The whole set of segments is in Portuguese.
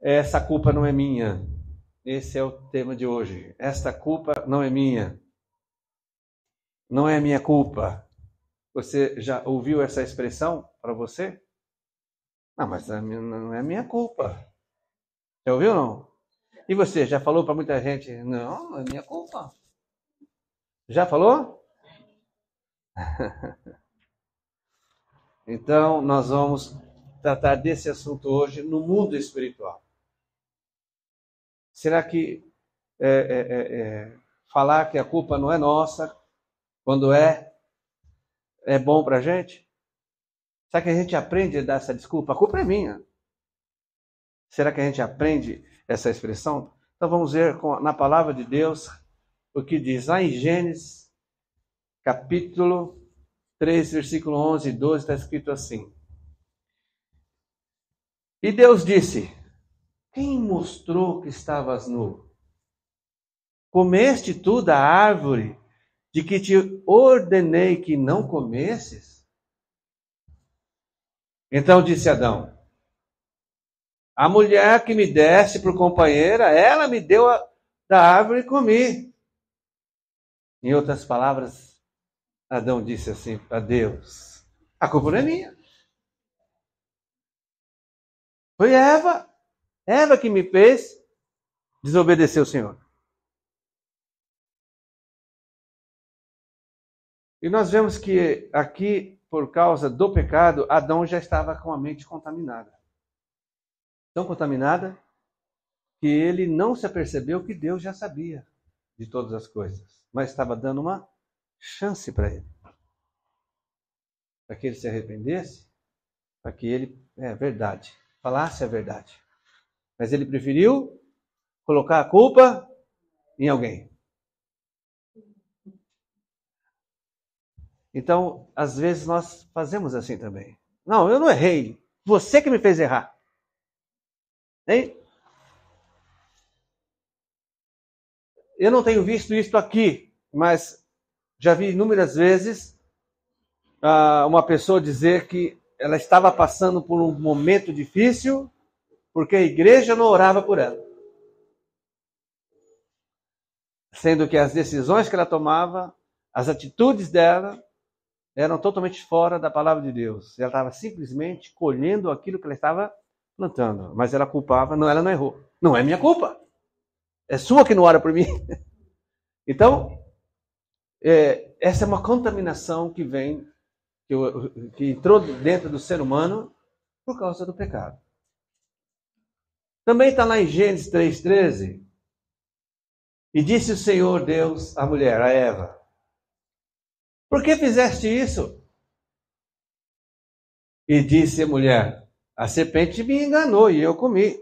Essa culpa não é minha. Esse é o tema de hoje. Esta culpa não é minha. Não é minha culpa. Você já ouviu essa expressão para você? Não, mas não é minha culpa. Já ouviu ou não? E você, já falou para muita gente? Não, não é minha culpa. Já falou? Então, nós vamos tratar desse assunto hoje no mundo espiritual. Será que falar que a culpa não é nossa, quando é bom para a gente? Será que a gente aprende a dar essa desculpa? A culpa é minha. Será que a gente aprende essa expressão? Então vamos ver na palavra de Deus o que diz lá em Gênesis, capítulo 3, versículo 11 e 12, está escrito assim. E Deus disse: quem mostrou que estavas nu? Comeste tu da árvore de que te ordenei que não comesses? Então disse Adão: a mulher que me deste por companheira, ela me deu da árvore e comi. Em outras palavras, Adão disse assim para Deus: a culpa não é minha. Foi Eva. Eva que me fez desobedecer o Senhor. E nós vemos que aqui, por causa do pecado, Adão já estava com a mente contaminada. Tão contaminada que ele não se apercebeu que Deus já sabia de todas as coisas, mas estava dando uma chance para ele. Para que ele se arrependesse, para que ele, verdade, falasse a verdade. Mas ele preferiu colocar a culpa em alguém. Então, às vezes nós fazemos assim também. Não, eu não errei. Você que me fez errar. Hein? Eu não tenho visto isso aqui, mas já vi inúmeras vezes uma pessoa dizer que ela estava passando por um momento difícil porque a igreja não orava por ela. Sendo que as decisões que ela tomava, as atitudes dela, eram totalmente fora da palavra de Deus. Ela estava simplesmente colhendo aquilo que ela estava plantando. Mas ela culpava, não, ela não errou. Não é minha culpa. É sua que não ora por mim. Então, essa é uma contaminação que vem, que entrou dentro do ser humano por causa do pecado. Também está lá em Gênesis 3,13. E disse o Senhor Deus à mulher, a Eva: por que fizeste isso? E disse a mulher: a serpente me enganou e eu comi.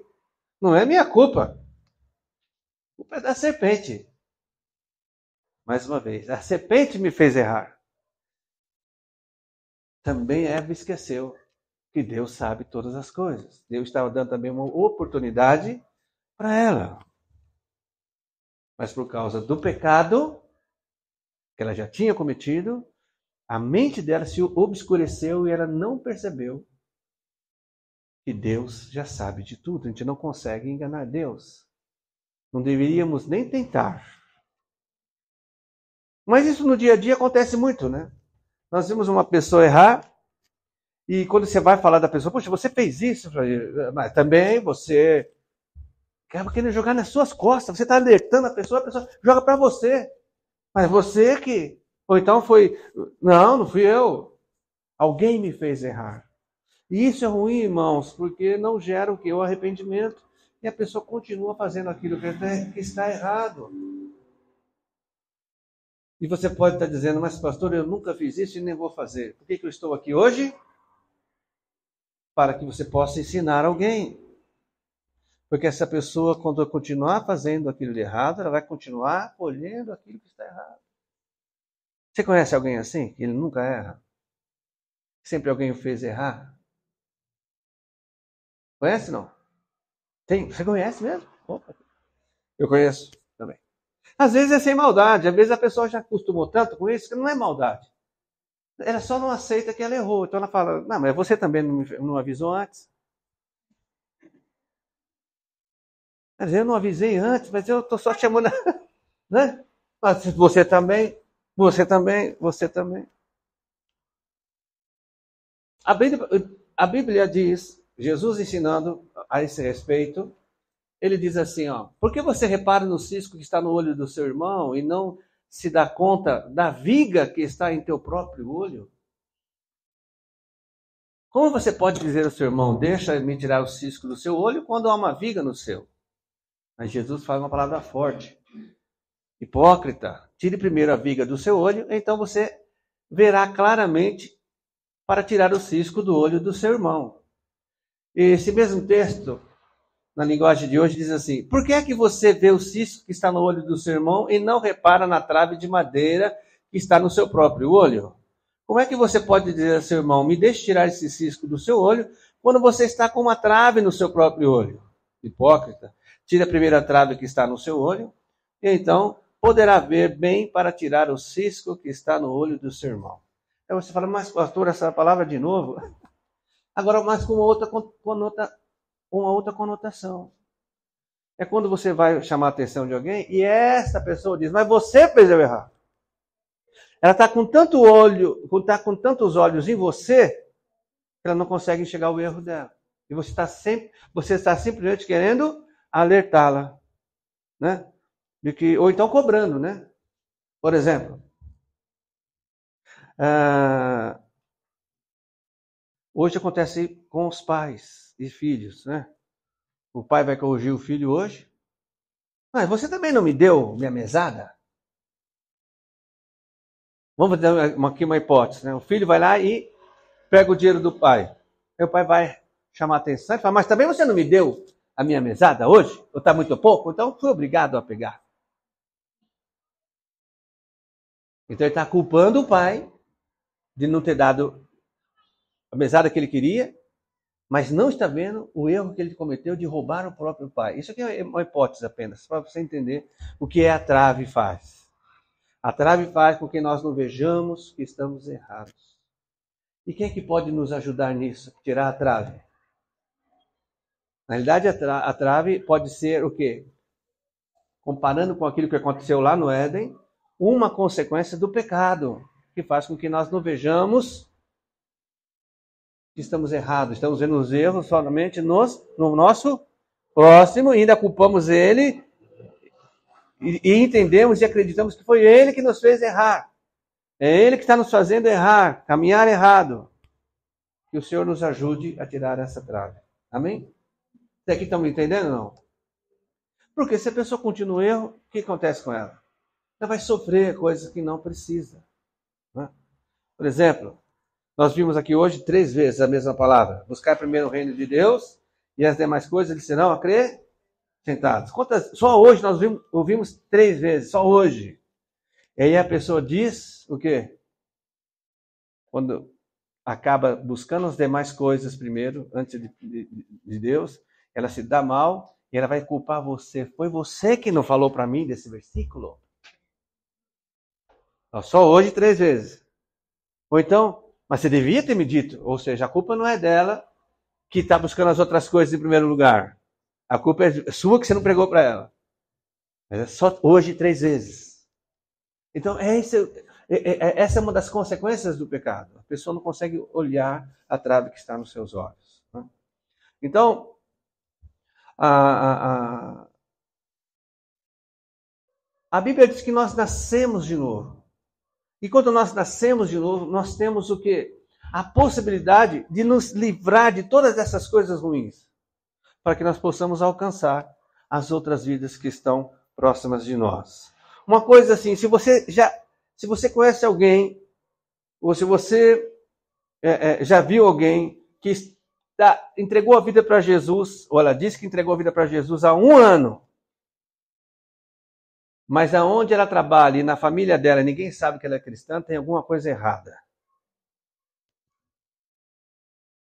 Não é minha culpa. A culpa é da serpente. Mais uma vez, a serpente me fez errar. Também Eva esqueceu que Deus sabe todas as coisas. Deus estava dando também uma oportunidade para ela. Mas por causa do pecado que ela já tinha cometido, a mente dela se obscureceu e ela não percebeu que Deus já sabe de tudo. A gente não consegue enganar Deus. Não deveríamos nem tentar. Mas isso no dia a dia acontece muito, né? Nós vimos uma pessoa errar e quando você vai falar da pessoa, poxa, você fez isso, mas também você acaba querendo jogar nas suas costas. Você está alertando a pessoa joga para você. Mas você que... Ou então foi... Não fui eu. Alguém me fez errar. E isso é ruim, irmãos, porque não gera o que? O arrependimento. E a pessoa continua fazendo aquilo que está errado. E você pode estar dizendo, mas pastor, eu nunca fiz isso e nem vou fazer. Por que eu estou aqui hoje? Para que você possa ensinar alguém. Porque essa pessoa, quando continuar fazendo aquilo de errado, ela vai continuar colhendo aquilo que está errado. Você conhece alguém assim? Que ele nunca erra? Sempre alguém o fez errar? Conhece, não? Tem? Você conhece mesmo? Opa. Eu conheço também. Às vezes é sem maldade. Às vezes a pessoa já acostumou tanto com isso que não é maldade. Ela só não aceita que ela errou. Então ela fala, não, mas você também não avisou antes? Mas eu não avisei antes, mas eu estou só chamando, né? Mas você também, você também, você também. A Bíblia diz, Jesus ensinando a esse respeito, ele diz assim, ó, por que você repara no cisco que está no olho do seu irmão e não se dá conta da viga que está em teu próprio olho? Como você pode dizer ao seu irmão, deixa-me tirar o cisco do seu olho, quando há uma viga no seu? Mas Jesus fala uma palavra forte. Hipócrita, tire primeiro a viga do seu olho, então você verá claramente para tirar o cisco do olho do seu irmão. E esse mesmo texto, na linguagem de hoje, diz assim, por que é que você vê o cisco que está no olho do seu irmão e não repara na trave de madeira que está no seu próprio olho? Como é que você pode dizer ao seu irmão, me deixe tirar esse cisco do seu olho, quando você está com uma trave no seu próprio olho? Hipócrita, tire a primeira trave que está no seu olho, e então poderá ver bem para tirar o cisco que está no olho do seu irmão. Aí você fala, mas pastor, essa palavra de novo? Agora, mas com uma outra conotação. É quando você vai chamar a atenção de alguém e essa pessoa diz, mas você fez eu errar. Ela está com tanto olho, está com tantos olhos em você, que ela não consegue enxergar o erro dela. E você está simplesmente querendo alertá-la, né? De que, ou então cobrando, né? Por exemplo, hoje acontece com os pais e filhos, né? O pai vai corrigir o filho hoje. Mas você também não me deu minha mesada? Vamos fazer aqui uma hipótese, né? O filho vai lá e pega o dinheiro do pai. Aí o pai vai chamar a atenção e fala, mas também você não me deu a minha mesada hoje? Ou está muito pouco? Então fui obrigado a pegar. Então ele está culpando o pai de não ter dado a mesada que ele queria, mas não está vendo o erro que ele cometeu de roubar o próprio pai. Isso aqui é uma hipótese apenas, para você entender o que a trave faz. A trave faz com que nós não vejamos que estamos errados. E quem é que pode nos ajudar nisso? Tirar a trave? Na realidade, a trave pode ser o quê? Comparando com aquilo que aconteceu lá no Éden, uma consequência do pecado, que faz com que nós não vejamos que estamos errados. Estamos vendo os erros somente no nosso próximo e ainda culpamos ele e entendemos e acreditamos que foi ele que nos fez errar. É ele que está nos fazendo errar, caminhar errado. Que o Senhor nos ajude a tirar essa trave. Amém? Até aqui estão me entendendo ou não? Porque se a pessoa continua o erro, o que acontece com ela? Ela vai sofrer coisas que não precisa. Né? Por exemplo, nós vimos aqui hoje 3 vezes a mesma palavra. Buscar primeiro o reino de Deus e as demais coisas eles serão acrescentadas. Só hoje nós ouvimos 3 vezes, só hoje. E aí a pessoa diz o quê? Quando acaba buscando as demais coisas primeiro, antes de Deus, ela se dá mal e ela vai culpar você. Foi você que não falou para mim desse versículo? Só hoje 3 vezes. Ou então, mas você devia ter me dito. Ou seja, a culpa não é dela que está buscando as outras coisas em primeiro lugar. A culpa é sua que você não pregou para ela. Mas é só hoje 3 vezes. Então, essa é uma das consequências do pecado. A pessoa não consegue olhar a trave que está nos seus olhos. Então, a Bíblia diz que nós nascemos de novo. E quando nós nascemos de novo, nós temos o quê? A possibilidade de nos livrar de todas essas coisas ruins, para que nós possamos alcançar as outras vidas que estão próximas de nós. Uma coisa assim, se você conhece alguém, ou se você já viu alguém que entregou a vida para Jesus, ou ela disse que entregou a vida para Jesus há 1 ano, mas aonde ela trabalha e na família dela ninguém sabe que ela é cristã, tem alguma coisa errada.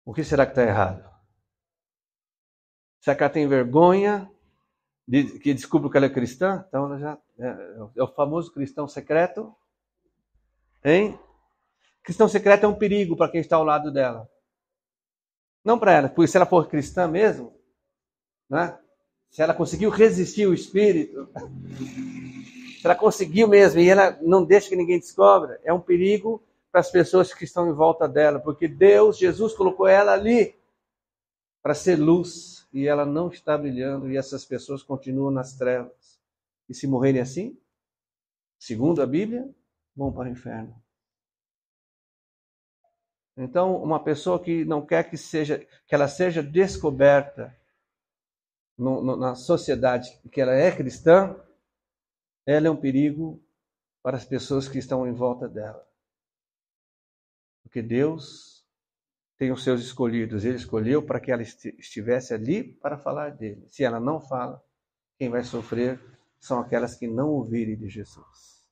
O que será que está errado? Será que ela tem vergonha que descubra que ela é cristã? Então ela já é o famoso cristão secreto. Hein? Cristão secreto é um perigo para quem está ao lado dela. Não para ela, porque se ela for cristã mesmo, né? se ela conseguiu resistir o espírito, se ela conseguiu mesmo e ela não deixa que ninguém descubra, é um perigo para as pessoas que estão em volta dela, porque Deus, Jesus colocou ela ali para ser luz e ela não está brilhando e essas pessoas continuam nas trevas. E se morrerem assim, segundo a Bíblia, vão para o inferno. Então, uma pessoa que não quer que ela seja descoberta na sociedade, que ela é cristã, ela é um perigo para as pessoas que estão em volta dela. Porque Deus tem os seus escolhidos. Ele escolheu para que ela estivesse ali para falar dele. Se ela não fala, quem vai sofrer são aquelas que não ouvirem de Jesus.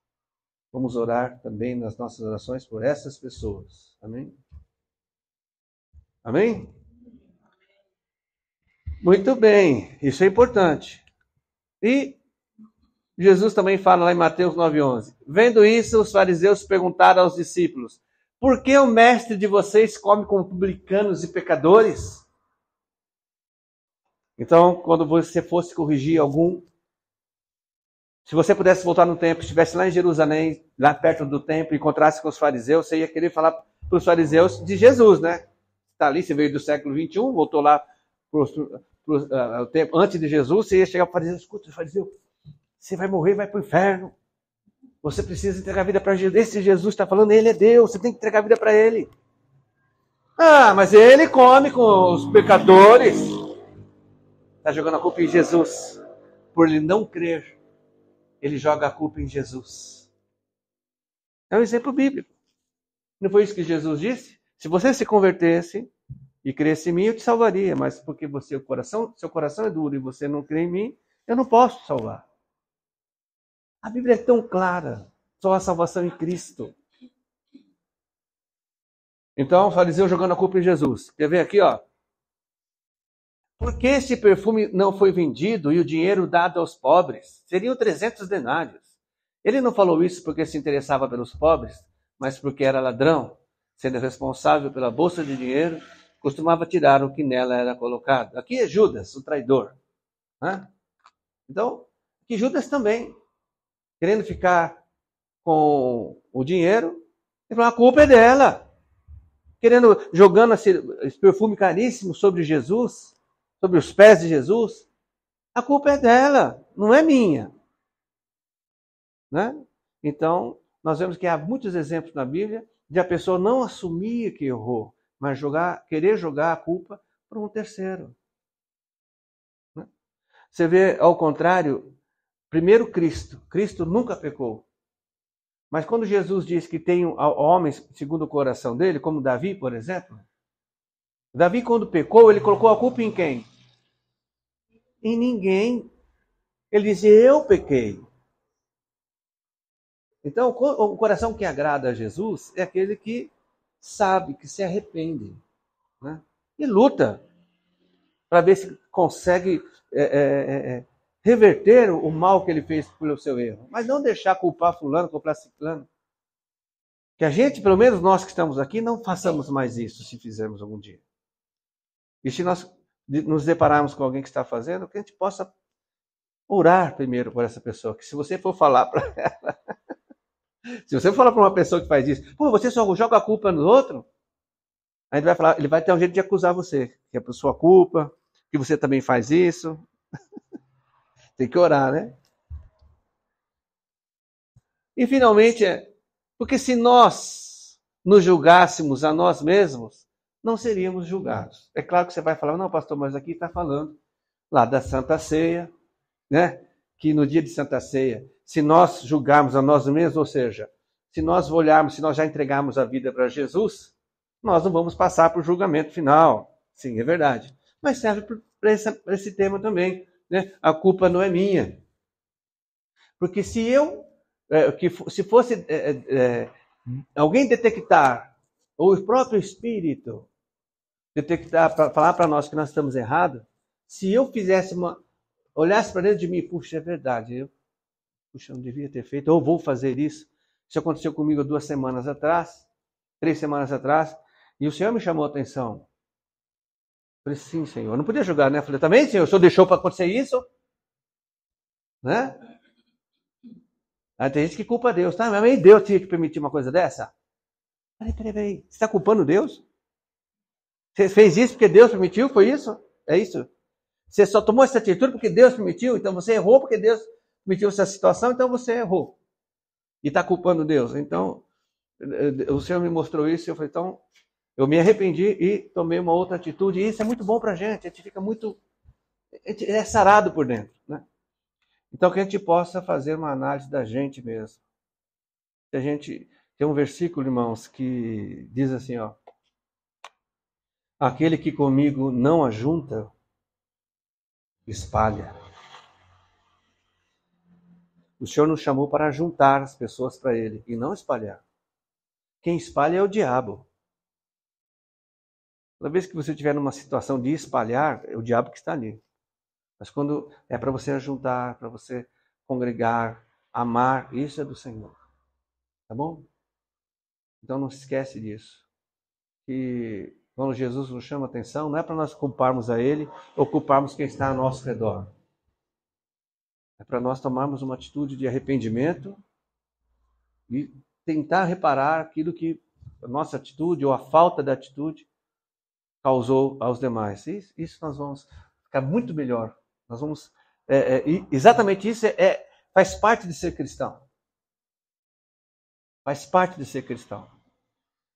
Vamos orar também nas nossas orações por essas pessoas. Amém? Amém? Muito bem, isso é importante. E Jesus também fala lá em Mateus 9,11. Vendo isso, os fariseus perguntaram aos discípulos: por que o mestre de vocês come com publicanos e pecadores? Então, quando você fosse corrigir algum, se você pudesse voltar no tempo, estivesse lá em Jerusalém, lá perto do templo, e encontrasse com os fariseus, você ia querer falar para os fariseus de Jesus, né? Está ali, você veio do século 21, voltou lá o tempo antes de Jesus, você ia chegar para o fariseu: escuta, fariseu, você vai morrer, vai para o inferno. Você precisa entregar a vida para Jesus. Esse Jesus está falando, ele é Deus, você tem que entregar a vida para ele. Ah, mas ele come com os pecadores. Está jogando a culpa em Jesus. Por ele não crer, ele joga a culpa em Jesus. É um exemplo bíblico. Não foi isso que Jesus disse? Se você se convertesse e cresce em mim, eu te salvaria. Mas porque seu coração é duro e você não crê em mim, eu não posso salvar. A Bíblia é tão clara. Só a salvação em Cristo. Então, o fariseu jogando a culpa em Jesus. Quer ver aqui, ó? Por que esse perfume não foi vendido e o dinheiro dado aos pobres? Seriam 300 denários. Ele não falou isso porque se interessava pelos pobres, mas porque era ladrão, sendo responsável pela bolsa de dinheiro, costumava tirar o que nela era colocado. Aqui é Judas, o traidor. Né? Então, aqui Judas também, querendo ficar com o dinheiro, ele falou: a culpa é dela. Jogando esse perfume caríssimo sobre Jesus, sobre os pés de Jesus, a culpa é dela, não é minha. Né? Então, nós vemos que há muitos exemplos na Bíblia de a pessoa não assumir que errou, mas querer jogar a culpa para um terceiro. Né? Você vê, ao contrário, primeiro Cristo nunca pecou. Mas quando Jesus diz que tem homens segundo o coração dele, como Davi, por exemplo, Davi, quando pecou, ele colocou a culpa em quem? Em ninguém. Ele disse: eu pequei. Então, o coração que agrada a Jesus é aquele que sabe, que se arrepende, né? E luta para ver se consegue reverter o mal que ele fez pelo seu erro. Mas não deixar culpar fulano, culpar ciclano. Que a gente, pelo menos nós que estamos aqui, não façamos mais isso se fizermos algum dia. E se nós nos depararmos com alguém que está fazendo, que a gente possa orar primeiro por essa pessoa. Que se você for falar para ela, se você falar para uma pessoa que faz isso, pô, você só joga a culpa no outro, aí ele vai ter um jeito de acusar você, que é por sua culpa, que você também faz isso. Tem que orar, né? E finalmente, porque se nós nos julgássemos a nós mesmos, não seríamos julgados. É claro que você vai falar: não, pastor, mas aqui está falando lá da Santa Ceia, né? Que no dia de Santa Ceia, se nós julgarmos a nós mesmos, ou seja, se nós olharmos, se nós já entregarmos a vida para Jesus, nós não vamos passar por julgamento final. Sim, é verdade. Mas serve para esse tema também. Né? A culpa não é minha. Porque se se fosse alguém detectar, ou o próprio Espírito detectar, para falar para nós que nós estamos errados, se eu olhasse para dentro de mim, puxa, é verdade, eu não devia ter feito, ou vou fazer isso. Isso aconteceu comigo 2 semanas atrás, 3 semanas atrás, e o Senhor me chamou a atenção. Falei, sim, Senhor. Eu não podia julgar, né? Eu falei, também, Senhor, o Senhor deixou para acontecer isso? Né? Aí tem gente que culpa Deus. Tá, mas nem Deus tinha que permitir uma coisa dessa? Peraí. Você está culpando Deus? Você fez isso porque Deus permitiu? Foi isso? É isso? Você só tomou essa atitude porque Deus permitiu? Então você errou porque Deus permitiu essa situação, então você errou. E está culpando Deus. Então, o Senhor me mostrou isso e eu falei, então, eu me arrependi e tomei uma outra atitude. E isso é muito bom para a gente fica muito... A gente é sarado por dentro, né? Então, que a gente possa fazer uma análise da gente mesmo. A gente tem um versículo, irmãos, que diz assim, ó: aquele que comigo não ajunta, espalha. O Senhor nos chamou para juntar as pessoas para Ele e não espalhar. Quem espalha é o diabo. Toda vez que você estiver numa situação de espalhar, é o diabo que está ali. Mas quando é para você ajuntar, para você congregar, amar, isso é do Senhor. Tá bom? Então não se esquece disso. Que quando Jesus nos chama a atenção, não é para nós culparmos a Ele ou culparmos quem está ao nosso redor. É para nós tomarmos uma atitude de arrependimento e tentar reparar aquilo que a nossa atitude ou a falta de atitude causou aos demais. Isso nós vamos ficar muito melhor. Nós vamos exatamente isso faz parte de ser cristão. Faz parte de ser cristão.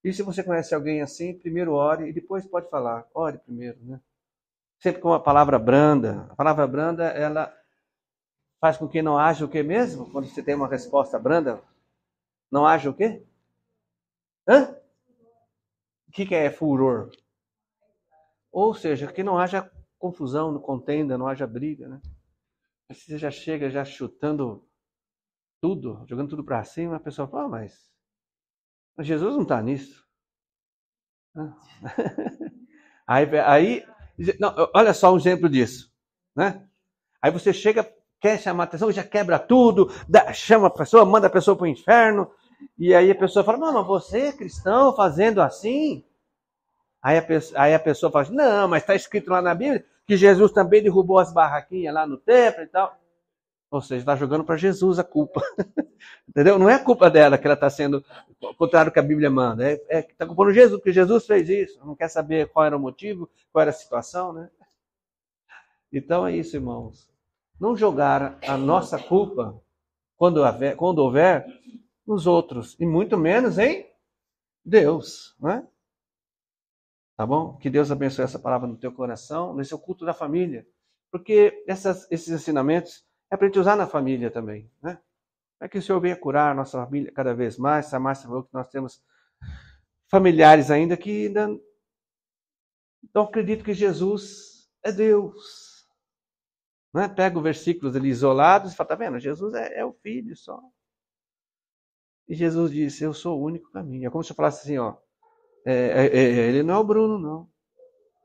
E se você conhece alguém assim, primeiro ore e depois pode falar. Ore primeiro, né? Sempre com a palavra branda. A palavra branda, ela faz com que não haja o que mesmo? Quando você tem uma resposta branda, não haja o quê? Hã? O que é furor? Ou seja, que não haja confusão, contenda, não haja briga, né? Você já chega já chutando tudo, jogando tudo para cima, a pessoa fala, mas Jesus não está nisso. Aí não, olha só um exemplo disso, né? Aí você chega, quer chamar a atenção, já quebra tudo, chama a pessoa, manda a pessoa para o inferno, e aí a pessoa fala, não, mas você é cristão fazendo assim? Aí a pessoa fala, não, mas está escrito lá na Bíblia que Jesus também derrubou as barraquinhas lá no templo e tal. Ou seja, está jogando para Jesus a culpa. Entendeu? Não é culpa dela que ela está sendo contrário ao que a Bíblia manda. Está culpando Jesus, porque Jesus fez isso. Não quer saber qual era o motivo, qual era a situação, né? Então é isso, irmãos. Não jogar a nossa culpa, quando houver, nos outros. E muito menos em Deus, né? Tá bom? Que Deus abençoe essa palavra no teu coração, nesse culto da família. Porque esses ensinamentos é para a gente usar na família também, né? É que o Senhor venha curar a nossa família cada vez mais. A Márcia falou que nós temos familiares ainda que ainda não acreditam que Jesus é Deus. Né? Pega os versículos ali isolados e fala, tá vendo? Jesus é o Filho só. E Jesus disse, eu sou o único caminho. É como se eu falasse assim, ó, ele não é o Bruno, não.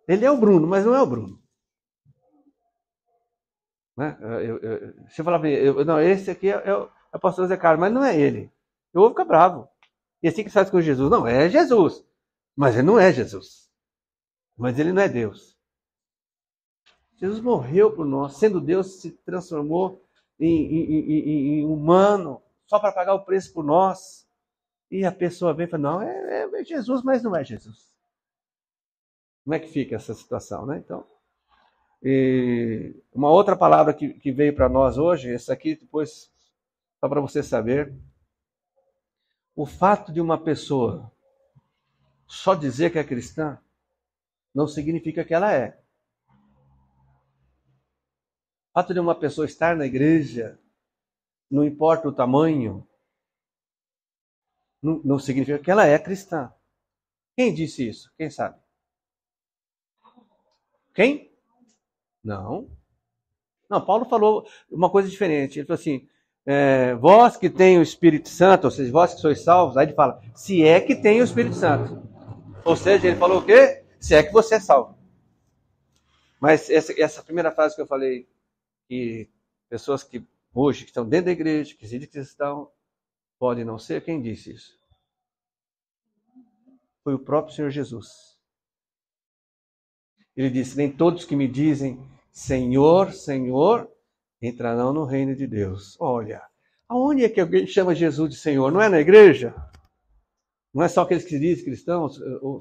Ele é o Bruno, mas não é o Bruno. Né? Se eu falar, não, esse aqui é o pastor Zé Carlos, mas não é ele. Eu vou ficar bravo. E assim que faz com Jesus. Não, é Jesus. Mas ele não é Jesus. Mas ele não é Deus. Jesus morreu por nós. Sendo Deus, se transformou em humano só para pagar o preço por nós. E a pessoa vem e fala, não, é Jesus, mas não é Jesus. Como é que fica essa situação, né? Então, uma outra palavra que veio para nós hoje, essa aqui depois, só para você saber, o fato de uma pessoa só dizer que é cristã não significa que ela é. O fato de uma pessoa estar na igreja, não importa o tamanho, não significa que ela é cristã. Quem disse isso? Quem sabe? Quem? Não. Não, Paulo falou uma coisa diferente. Ele falou assim, vós que tem o Espírito Santo, ou seja, vós que sois salvos, aí ele fala, se é que tem o Espírito Santo. Ou seja, ele falou o quê? Se é que você é salvo. Mas essa primeira frase que eu falei, que pessoas que hoje estão dentro da igreja, que se dizem cristão, podem não ser, quem disse isso? Foi o próprio Senhor Jesus. Ele disse, nem todos que me dizem Senhor, Senhor, entrarão no reino de Deus. Olha, aonde é que alguém chama Jesus de Senhor? Não é na igreja? Não é só aqueles que se dizem cristãos? Então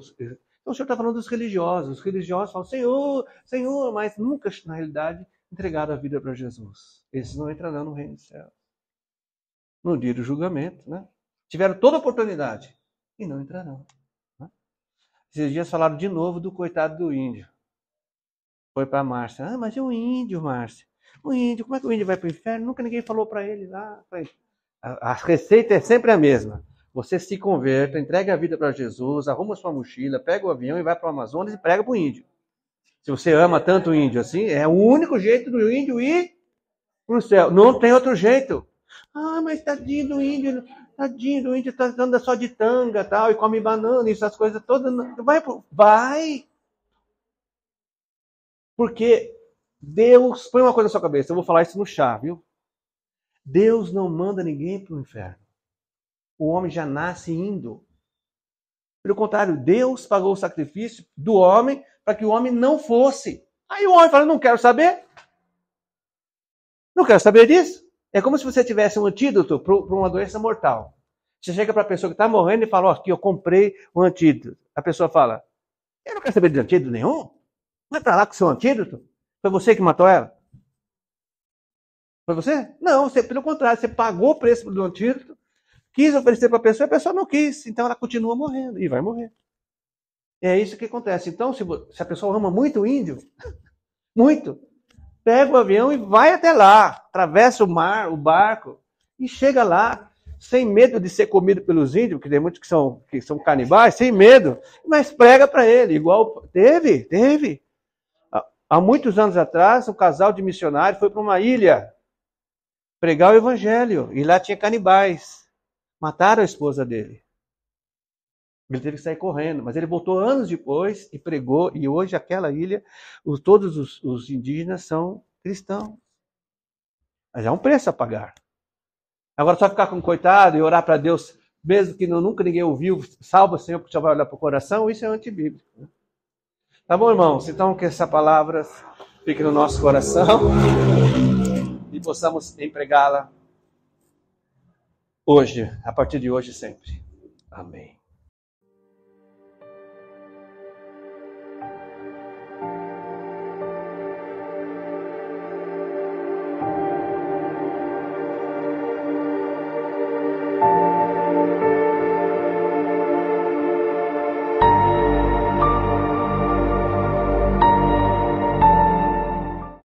o Senhor está falando dos religiosos. Os religiosos falam, Senhor, Senhor, mas nunca, na realidade, entregaram a vida para Jesus. Esses não entrarão no reino dos céus. No dia do julgamento, né? Tiveram toda a oportunidade e não entrarão. Né? Esses dias falaram de novo do coitado do índio. Foi para Márcia. Ah, mas é o índio, Márcia. O índio, como é que o índio vai para o inferno? Nunca ninguém falou para ele lá. A receita é sempre a mesma. Você se converta, entrega a vida para Jesus, arruma sua mochila, pega o avião e vai para o Amazonas e prega para o índio. Se você ama tanto o índio assim, é o único jeito do índio ir para o céu. Não tem outro jeito. Ah, mas tadinho do índio está andando só de tanga tal, e come banana, e essas coisas todas. Vai! Porque Deus, põe uma coisa na sua cabeça, eu vou falar isso no chá, viu? Deus não manda ninguém para o inferno. O homem já nasce indo. Pelo contrário, Deus pagou o sacrifício do homem para que o homem não fosse. Aí o homem fala, não quero saber. Não quero saber disso. É como se você tivesse um antídoto para uma doença mortal. Você chega para a pessoa que está morrendo e fala, ó, aqui eu comprei um antídoto. A pessoa fala, eu não quero saber de antídoto nenhum. Vai para lá com o seu antídoto. Foi você que matou ela? Foi você? Não, pelo contrário, você pagou o preço do antídoto, quis oferecer para a pessoa não quis, então ela continua morrendo e vai morrer. É isso que acontece. Então, se a pessoa ama muito o índio, muito, pega o avião e vai até lá, atravessa o mar, o barco, e chega lá, sem medo de ser comido pelos índios, porque tem muitos que são canibais, sem medo, mas prega para ele, igual teve. Há muitos anos atrás, um casal de missionários foi para uma ilha pregar o evangelho, e lá tinha canibais. Mataram a esposa dele. Ele teve que sair correndo, mas ele voltou anos depois e pregou, e hoje aquela ilha, todos os indígenas são cristãos. Mas é um preço a pagar. Agora só ficar com coitado e orar para Deus, mesmo que nunca ninguém ouviu, salva o Senhor, porque você vai olhar para o coração, isso é antibíblico. Tá bom, irmãos? Então que essa palavra fique no nosso coração e possamos empregá-la hoje, a partir de hoje sempre. Amém.